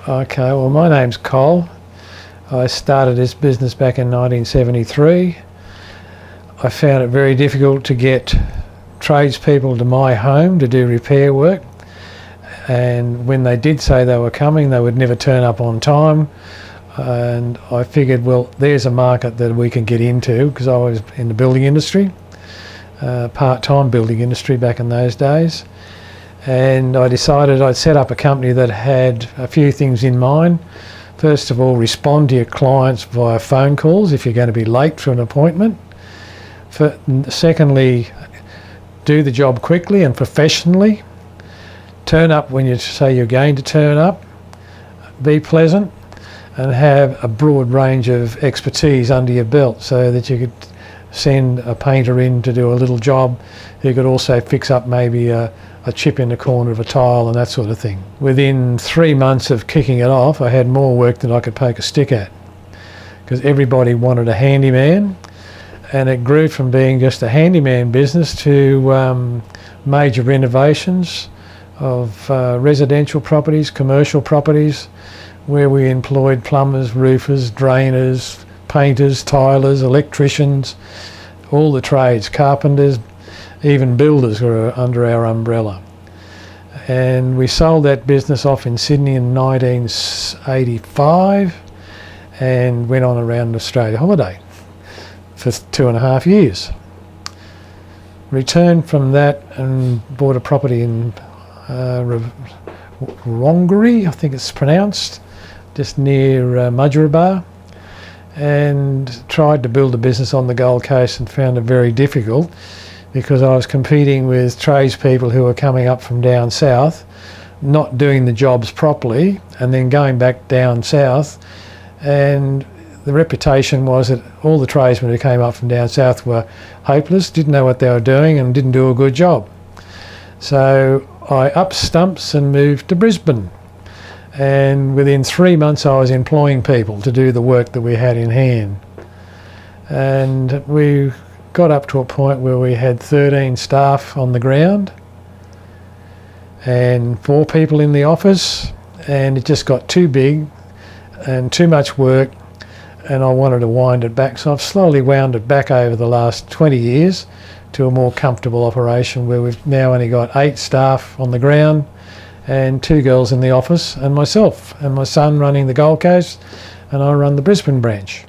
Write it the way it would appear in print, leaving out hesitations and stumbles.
Okay, well, my name's Col. I started this business back in 1973. I found it very difficult to get tradespeople to my home to do repair work, and when they did say they were coming, they would never turn up on time. And I figured, well, there's a market that we can get into, because I was in the building industry, part-time building industry back in those days. And I decided I'd set up a company that had a few things in mind. First of all, respond to your clients via phone calls if you're going to be late for an appointment. Secondly, do the job quickly and professionally. Turn up when you say you're going to turn up. Be pleasant and have a broad range of expertise under your belt, so that you could send a painter in to do a little job who could also fix up maybe a chip in the corner of a tile and that sort of thing. Within 3 months of kicking it off, I had more work than I could poke a stick at, because everybody wanted a handyman, and it grew from being just a handyman business to major renovations of residential properties, commercial properties, where we employed plumbers, roofers, drainers, painters, tilers, electricians, all the trades, carpenters, even builders were under our umbrella. And we sold that business off in Sydney in 1985 and went on around Australia holiday for 2.5 years. Returned from that and bought a property in Wrongery, I think it's pronounced, just near Mudgeeraba, and tried to build a business on the Gold Coast and found it very difficult, because I was competing with tradespeople who were coming up from down south, not doing the jobs properly, and then going back down south. And the reputation was that all the tradesmen who came up from down south were hopeless, didn't know what they were doing, and didn't do a good job. So I upped stumps and moved to Brisbane. And within 3 months I was employing people to do the work that we had in hand. And we got up to a point where we had 13 staff on the ground and 4 people in the office, and it just got too big and too much work, and I wanted to wind it back. So I've slowly wound it back over the last 20 years to a more comfortable operation, where we've now only got 8 staff on the ground and 2 girls in the office, and myself and my son running the Gold Coast, and I run the Brisbane branch.